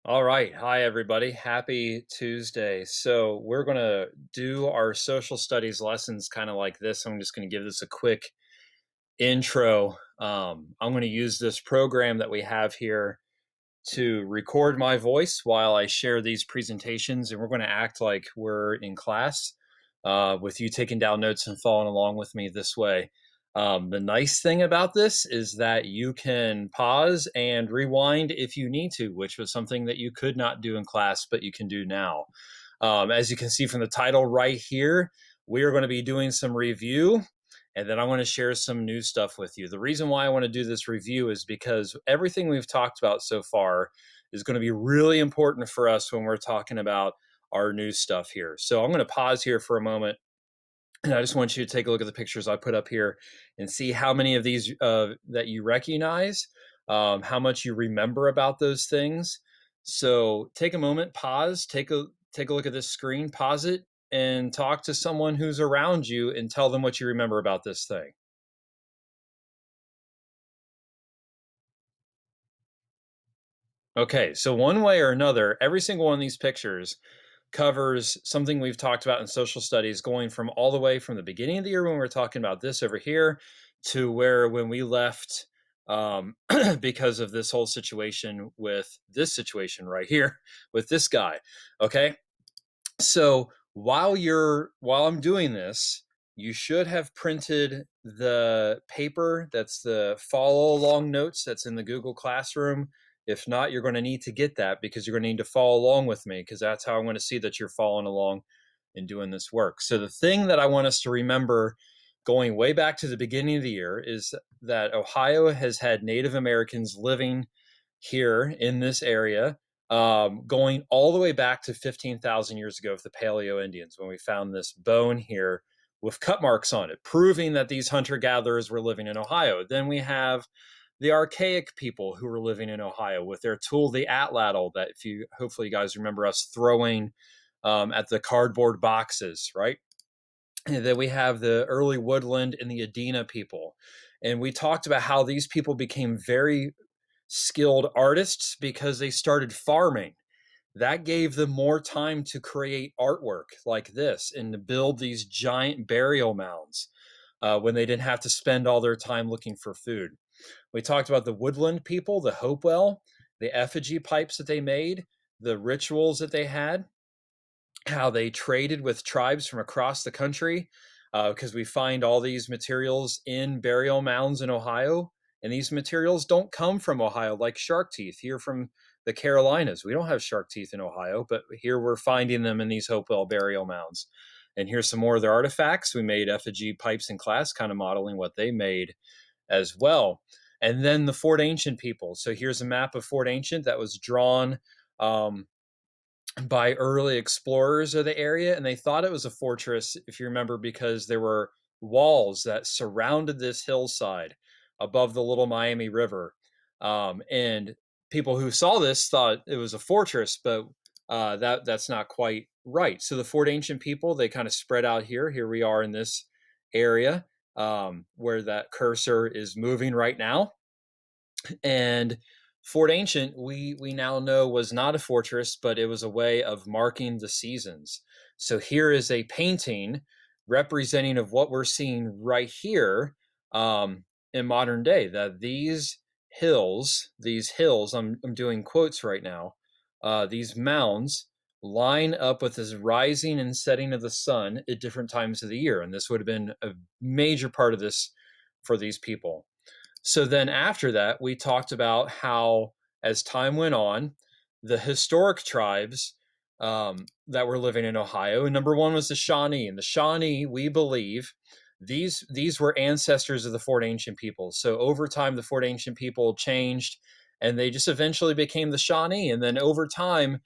All right. Hi, everybody. Happy Tuesday. So, we're going to do our social studies lessons kind of like this. I'm just going to give this a quick intro. I'm going to use this program that we have here to record my voice while I share these presentations, and we're going to act like we're in class with you taking down notes and following along with me this way. The nice thing about this is that you can pause and rewind if you need to, which was something that you could not do in class, but you can do now. As you can see from the title right here, we are going to be doing some review, and then I want to share some new stuff with you. The reason why I want to do this review is because everything we've talked about so far is going to be really important for us when we're talking about our new stuff here. So I'm going to pause here for a moment, and I just want you to take a look at the pictures I put up here and see how many of these that you recognize, how much you remember about those things. So take a moment, pause, take a look at this screen, pause it, and talk to someone who's around you and tell them what you remember about this thing. Okay, so one way or another, every single one of these pictures covers something we've talked about in social studies, going from all the way from the beginning of the year when we were talking about this over here to where when we left because of this whole situation with this situation right here with this guy. Okay, so while I'm doing this, you should have printed the paper that's the follow along notes that's in the Google Classroom. If not, you're going to need to get that because you're going to need to follow along with me because that's how I'm going to see that you're following along and doing this work. So the thing that I want us to remember going way back to the beginning of the year is that Ohio has had Native Americans living here in this area, going all the way back to 15,000 years ago with the Paleo Indians when we found this bone here with cut marks on it, proving that these hunter gatherers were living in Ohio. Then we have the archaic people who were living in Ohio with their tool, the atlatl, that if you hopefully you guys remember us throwing at the cardboard boxes, right? And then we have the early woodland and the Adena people. And we talked about how these people became very skilled artists because they started farming. That gave them more time to create artwork like this and to build these giant burial mounds when they didn't have to spend all their time looking for food. We talked about the woodland people, the Hopewell, the effigy pipes that they made, the rituals that they had, how they traded with tribes from across the country because we find all these materials in burial mounds in Ohio. And these materials don't come from Ohio like shark teeth here from the Carolinas. We don't have shark teeth in Ohio, but here we're finding them in these Hopewell burial mounds. And here's some more of their artifacts. We made effigy pipes in class, kind of modeling what they made as well. And then the Fort Ancient people. So here's a map of Fort Ancient that was drawn um, by early explorers of the area, and they thought it was a fortress, if you remember, because there were walls that surrounded this hillside above the Little Miami River. And people who saw this thought it was a fortress, but that's not quite right. So the Fort Ancient people, they kind of spread out here. Here we are in this area where that cursor is moving right now. And Fort Ancient, we now know was not a fortress, but it was a way of marking the seasons. So here is a painting representing of what we're seeing right here in modern day. That these hills, I'm doing quotes right now, these mounds line up with this rising and setting of the sun at different times of the year, and this would have been a major part of this for these people. So then after that, we talked about how, as time went on, the historic tribes that were living in Ohio, and number one was the Shawnee. And the Shawnee, we believe, these were ancestors of the Fort Ancient people. So over time, the Fort Ancient people changed, and they just eventually became the Shawnee. And then over time,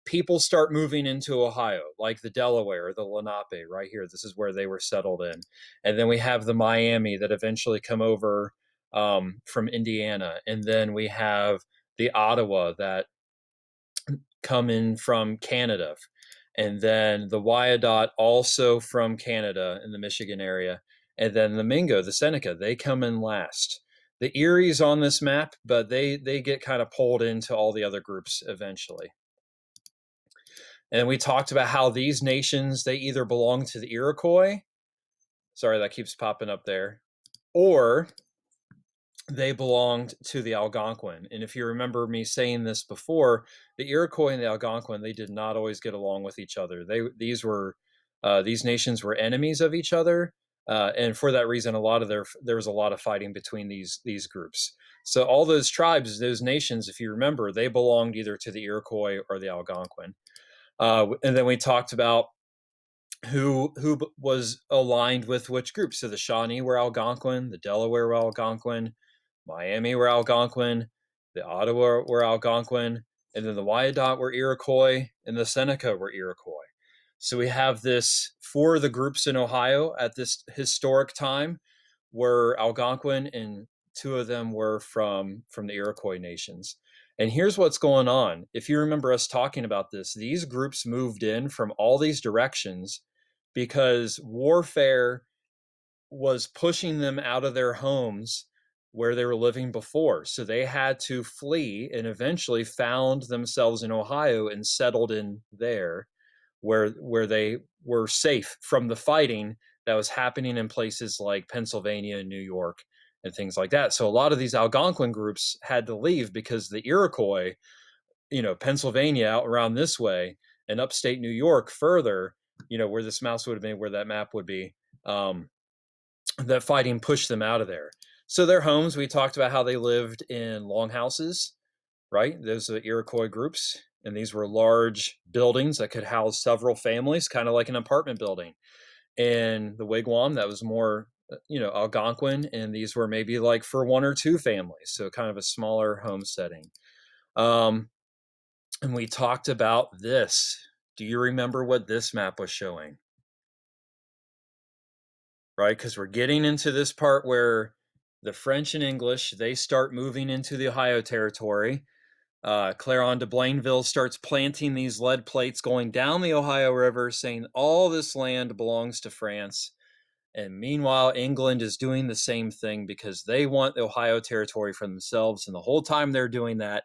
people start moving into Ohio, like the Delaware or the Lenape, right here. This is where they were settled in. And then we have the Miami that eventually come over from Indiana, and then we have the Ottawa that come in from Canada, and then the Wyandot also from Canada in the Michigan area, and then the Mingo, the Seneca, they come in last. The Erie's on this map, but they get kind of pulled into all the other groups eventually. And we talked about how these nations, they either belong to the Iroquois, sorry, that keeps popping up there, or they belonged to the Algonquin. And if you remember me saying this before, the Iroquois and the Algonquin, they did not always get along with each other. These nations were enemies of each other, and for that reason, there was a lot of fighting between these groups. So all those tribes, those nations, if you remember, they belonged either to the Iroquois or the Algonquin. And then we talked about who was aligned with which group. So the Shawnee were Algonquin, the Delaware were Algonquin, Miami were Algonquin, the Ottawa were Algonquin, and then the Wyandot were Iroquois, and the Seneca were Iroquois. So we have this for the groups in Ohio at this historic time were Algonquin, and two of them were from the Iroquois nations. And here's what's going on. If you remember us talking about this, these groups moved in from all these directions because warfare was pushing them out of their homes where they were living before. So they had to flee and eventually found themselves in Ohio and settled in there where they were safe from the fighting that was happening in places like Pennsylvania and New York and things like that. So a lot of these Algonquin groups had to leave because the Iroquois, Pennsylvania out around this way and upstate New York further, where this mouse would have been, where that map would be, that fighting pushed them out of there. So their homes, we talked about how they lived in longhouses, right? Those are Iroquois groups. And these were large buildings that could house several families, kind of like an apartment building. And the wigwam, that was more, Algonquin. And these were maybe like for one or two families. So kind of a smaller home setting. And we talked about this. Do you remember what this map was showing? Right? Because we're getting into this part where the French and English, they start moving into the Ohio territory. Clairon de Blainville starts planting these lead plates going down the Ohio River, saying all this land belongs to France. And meanwhile, England is doing the same thing because they want the Ohio territory for themselves. And the whole time they're doing that,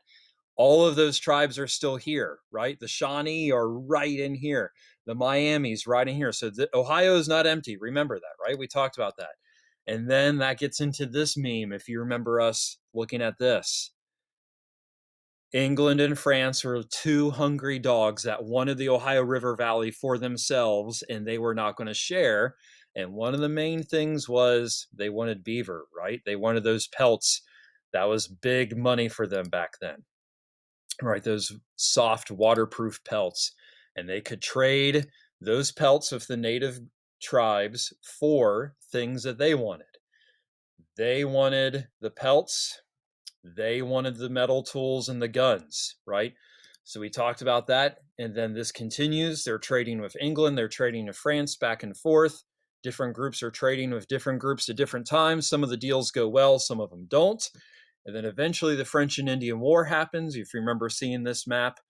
all of those tribes are still here, right? The Shawnee are right in here. The Miami's right in here. So Ohio is not empty. Remember that, right? We talked about that. And then that gets into this meme, if you remember us looking at this. England and France were two hungry dogs that wanted the Ohio River Valley for themselves, and they were not going to share. And one of the main things was they wanted beaver, right? They wanted those pelts. That was big money for them back then, right? Those soft, waterproof pelts. And they could trade those pelts with the native tribes for things that they wanted. They wanted the pelts, they wanted the metal tools and the guns, right? So we talked about that. And then this continues. They're trading with England, they're trading with France back and forth. Different groups are trading with different groups at different times. Some of the deals go well, some of them don't. And then eventually the French and Indian War happens. If you remember seeing this map,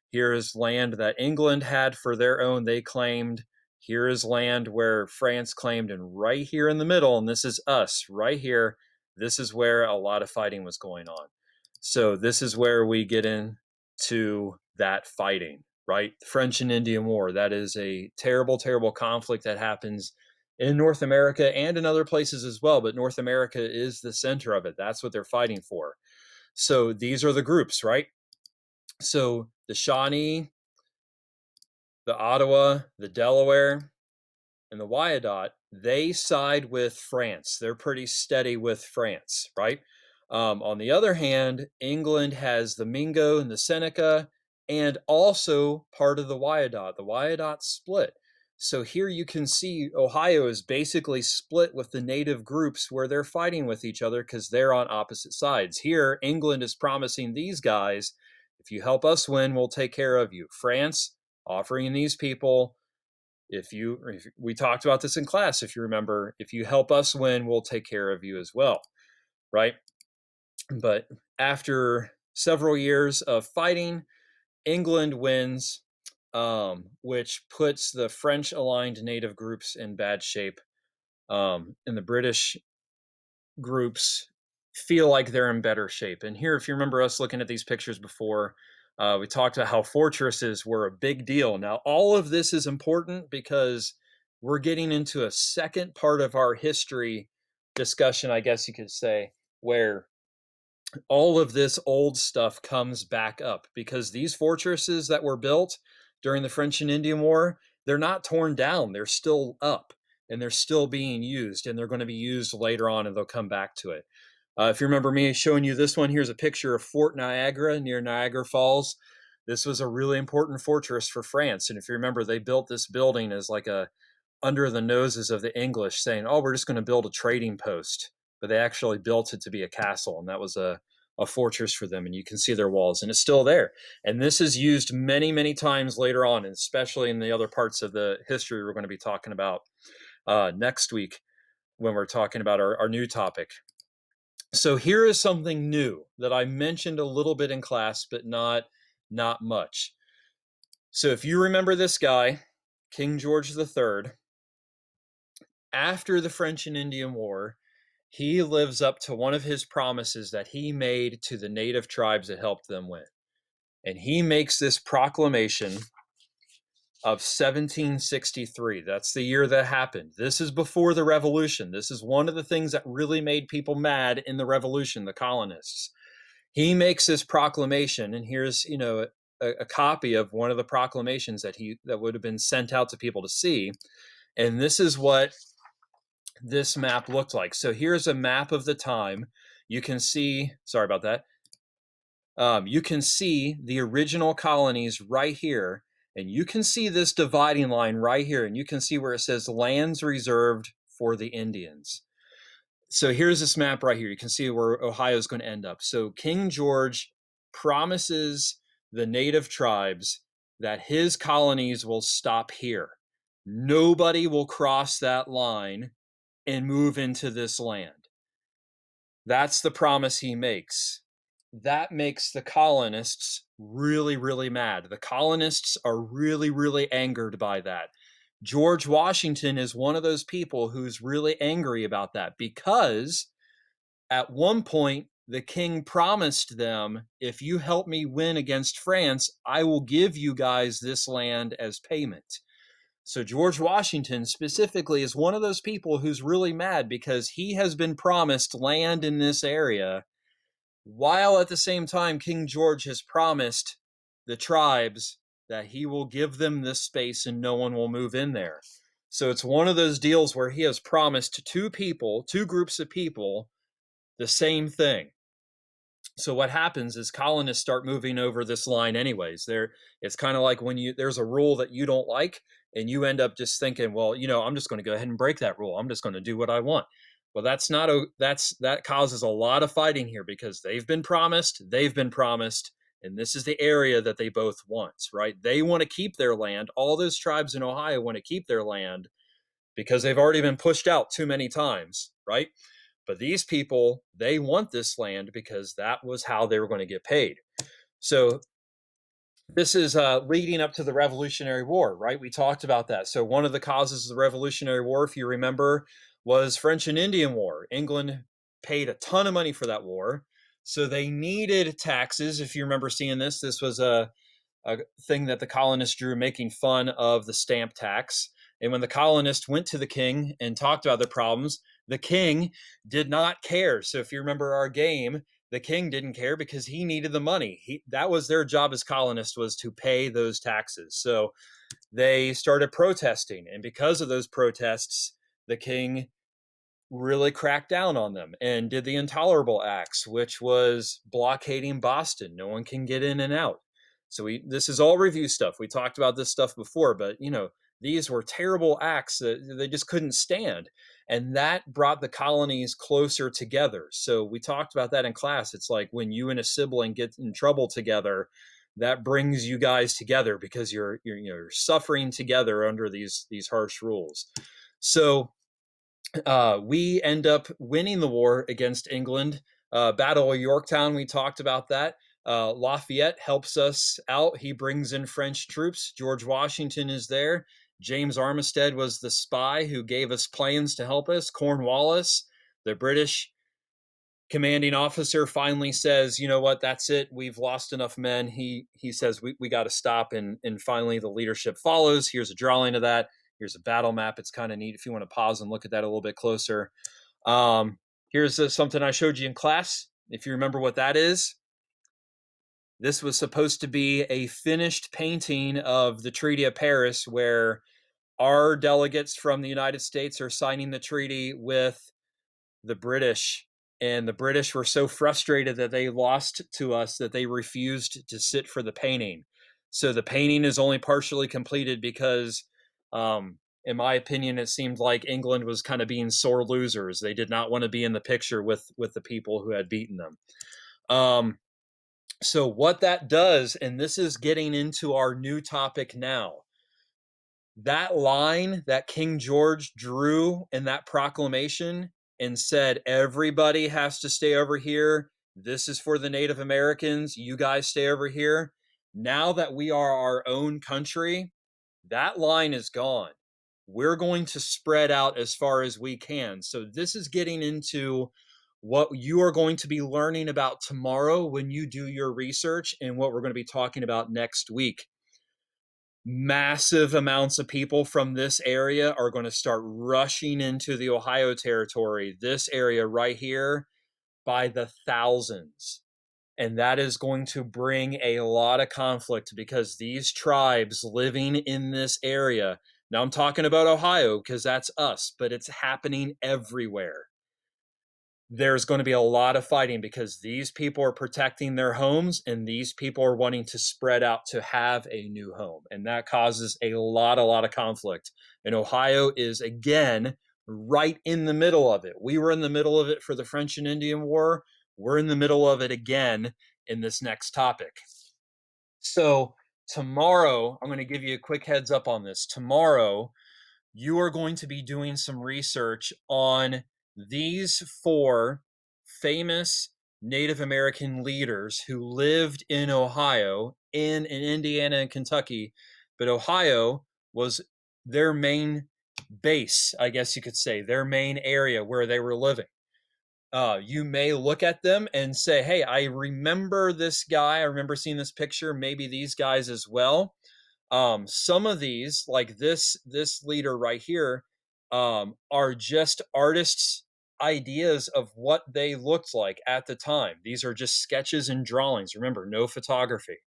here is land that England had for their own, they claimed. Here is land where France claimed, and right here in the middle, and this is us right here, this is where a lot of fighting was going on. So this is where we get into that fighting, right? The French and Indian War, that is a terrible, terrible conflict that happens in North America and in other places as well, but North America is the center of it. That's what they're fighting for. So these are the groups, right? So the Shawnee, the Ottawa, the Delaware, and the Wyandot, they side with France. They're pretty steady with France, right? On the other hand, England has the Mingo and the Seneca, and also part of the Wyandot. The Wyandot split. So here you can see Ohio is basically split with the native groups where they're fighting with each other because they're on opposite sides. Here, England is promising these guys, if you help us win, we'll take care of you. France offering these people, if we talked about this in class, if you remember, if you help us win, we'll take care of you as well, right? But after several years of fighting, England wins, which puts the French aligned native groups in bad shape. And the British groups feel like they're in better shape. And here, if you remember us looking at these pictures before, we talked about how fortresses were a big deal. Now, all of this is important because we're getting into a second part of our history discussion, I guess you could say, where all of this old stuff comes back up because these fortresses that were built during the French and Indian War, they're not torn down. They're still up and they're still being used, and they're going to be used later on and they'll come back to it. If you remember me showing you this one, here's a picture of Fort Niagara near Niagara Falls. This was a really important fortress for France. And if you remember, they built this building as like a under the noses of the English, saying, "Oh, we're just going to build a trading post." But they actually built it to be a castle, and that was a fortress for them. And you can see their walls, and it's still there. And this is used many, many times later on, and especially in the other parts of the history we're going to be talking about next week when we're talking about our new topic. So here is something new that I mentioned a little bit in class, but not much. So if you remember this guy, King George III, after the French and Indian War, he lives up to one of his promises that he made to the native tribes that helped them win. And he makes this proclamation of 1763. That's the year that happened. This is before the revolution. This is one of the things that really made people mad in the revolution, the colonists. He makes this proclamation, and here's, a copy of one of the proclamations that would have been sent out to people to see. And this is what this map looked like. So here's a map of the time. You can see, sorry about that. You can see the original colonies right here, and you can see this dividing line right here, and you can see where it says lands reserved for the Indians. So here's this map right here. You can see where Ohio is going to end up. So King George promises the native tribes that his colonies will stop here. Nobody will cross that line and move into this land. That's the promise he makes. That makes the colonists really, really mad. The colonists are really, really angered by that. George Washington is one of those people who's really angry about that because at one point, the king promised them, if you help me win against France, I will give you guys this land as payment. So George Washington specifically is one of those people who's really mad because he has been promised land in this area, while at the same time King George has promised the tribes that he will give them this space and no one will move in there. So it's one of those deals where he has promised two groups of people, the same thing. So what happens is colonists start moving over this line anyways. It's kind of like when there's a rule that you don't like and you end up just thinking, well, I'm just going to go ahead and break that rule. I'm just going to do what I want. Well, that causes a lot of fighting here because they've been promised, and this is the area that they both want, right? They want to keep their land. All those tribes in Ohio want to keep their land because they've already been pushed out too many times, right? But these people, they want this land because that was how they were going to get paid. So this is leading up to the Revolutionary War, right? We talked about that. So one of the causes of the Revolutionary War, if you remember, was French and Indian War. England paid a ton of money for that war. So they needed taxes. If you remember seeing this was a thing that the colonists drew, making fun of the stamp tax. And when the colonists went to the king and talked about their problems, the king did not care. So if you remember our game, the king didn't care because he needed the money. That was their job as colonists, was to pay those taxes. So they started protesting. And because of those protests, the king really cracked down on them and did the Intolerable Acts, which was blockading Boston. No one can get in and out. So this is all review stuff. We talked about this stuff before, but these were terrible acts that they just couldn't stand. And that brought the colonies closer together. So we talked about that in class. It's like when you and a sibling get in trouble together, that brings you guys together because you're suffering together under these harsh rules. So we end up winning the war against England. Battle of Yorktown, we talked about that. Lafayette helps us out. He brings in French troops. George Washington is there. James Armistead was the spy who gave us plans to help us. Cornwallis, the British Commanding officer finally says, you know what, that's it. We've lost enough men. He says we got to stop, and finally the leadership follows. Here's a drawing of that. Here's a battle map. It's kind of neat if you want to pause and look at that a little bit closer. Here's something I showed you in class. If you remember what that is, this was supposed to be a finished painting of the Treaty of Paris, where our delegates from the United States are signing the treaty with the British. And the British were so frustrated that they lost to us that they refused to sit for the painting. So the painting is only partially completed because, in my opinion, it seemed like England was kind of being sore losers. They did not want to be in the picture with the people who had beaten them. So what that does, and this is getting into our new topic now, that line that King George drew in that proclamation and said, everybody has to stay over here. This is for the Native Americans. You guys stay over here. Now that we are our own country, that line is gone. We're going to spread out as far as we can. So this is getting into what you are going to be learning about tomorrow when you do your research, and what we're going to be talking about next week. Massive amounts of people from this area are going to start rushing into the Ohio territory, this area right here, by the thousands. And that is going to bring a lot of conflict, because these tribes living in this area, now I'm talking about Ohio because that's us, but it's happening everywhere. There's going to be a lot of fighting because these people are protecting their homes, and these people are wanting to spread out to have a new home. And that causes a lot of conflict. And Ohio is, again, right in the middle of it. We were in the middle of it for the French and Indian War. We're in the middle of it again in this next topic. So tomorrow, I'm going to give you a quick heads up on this. Tomorrow, you are going to be doing some research on these 4 famous Native American leaders who lived in Ohio, in Indiana and Kentucky, but Ohio was their main base, I guess you could say, their main area where they were living. You may look at them and say, hey, I remember this guy. I remember seeing this picture, maybe these guys as well. Some of these, like this leader right here, are just artists' ideas of what they looked like at the time. These are just sketches and drawings. Remember, no photography.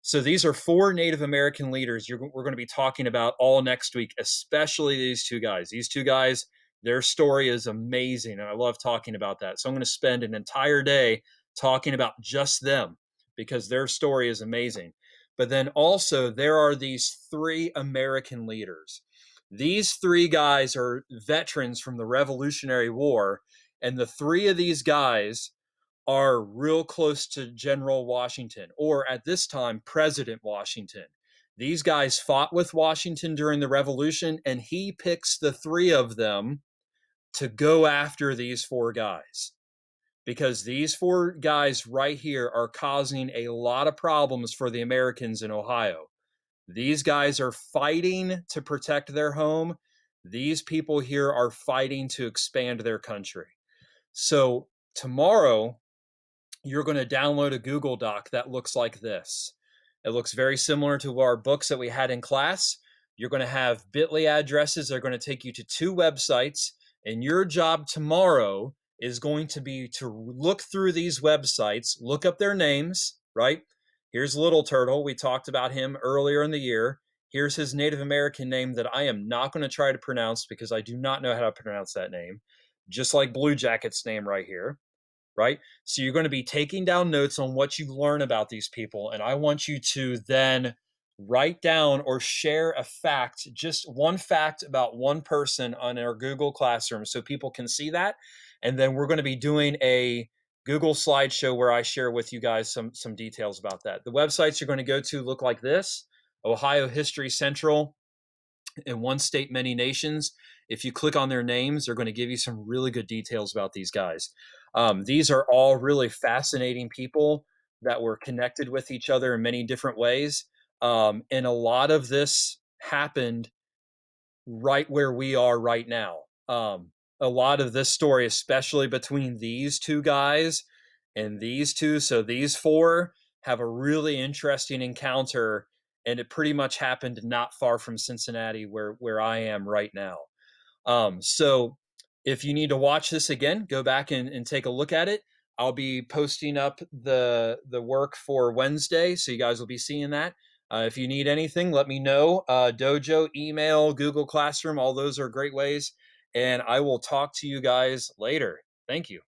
So these are 4 Native American leaders we're going to be talking about all next week, especially these 2 guys. These 2 guys, their story is amazing, and I love talking about that. So I'm going to spend an entire day talking about just them because their story is amazing. But then also there are these 3 American leaders. These 3 guys are veterans from the Revolutionary War, and the 3 of these guys are real close to General Washington, or at this time, President Washington. These guys fought with Washington during the Revolution, and he picks the 3 of them to go after these 4 guys. Because these 4 guys right here are causing a lot of problems for the Americans in Ohio. These guys are fighting to protect their home. These people here are fighting to expand their country. So tomorrow, you're going to download a Google Doc that looks like this. It looks very similar to our books that we had in class. You're going to have bit.ly addresses that are going to take you to 2 websites, and your job tomorrow is going to be to look through these websites, look up their names, right? Here's Little Turtle. We talked about him earlier in the year. Here's his Native American name that I am not going to try to pronounce because I do not know how to pronounce that name, just like Blue Jacket's name right here. Right? So you're going to be taking down notes on what you learn about these people. And I want you to then write down or share a fact, just one fact about one person on our Google Classroom so people can see that. And then we're going to be doing a Google slideshow where I share with you guys some details about that. The websites you're going to go to look like this: Ohio History Central, in One State, Many Nations. If you click on their names, they're going to give you some really good details about these guys. These are all really fascinating people that were connected with each other in many different ways. And a lot of this happened right where we are right now. a lot of this story, especially between these two guys and these two. So these four have a really interesting encounter, and it pretty much happened not far from Cincinnati, where I am right now. So if you need to watch this again, go back and take a look at it. I'll be posting up the work for Wednesday, so you guys will be seeing that. If you need anything, let me know. Dojo, email, Google Classroom, all those are great ways. And I will talk to you guys later. Thank you.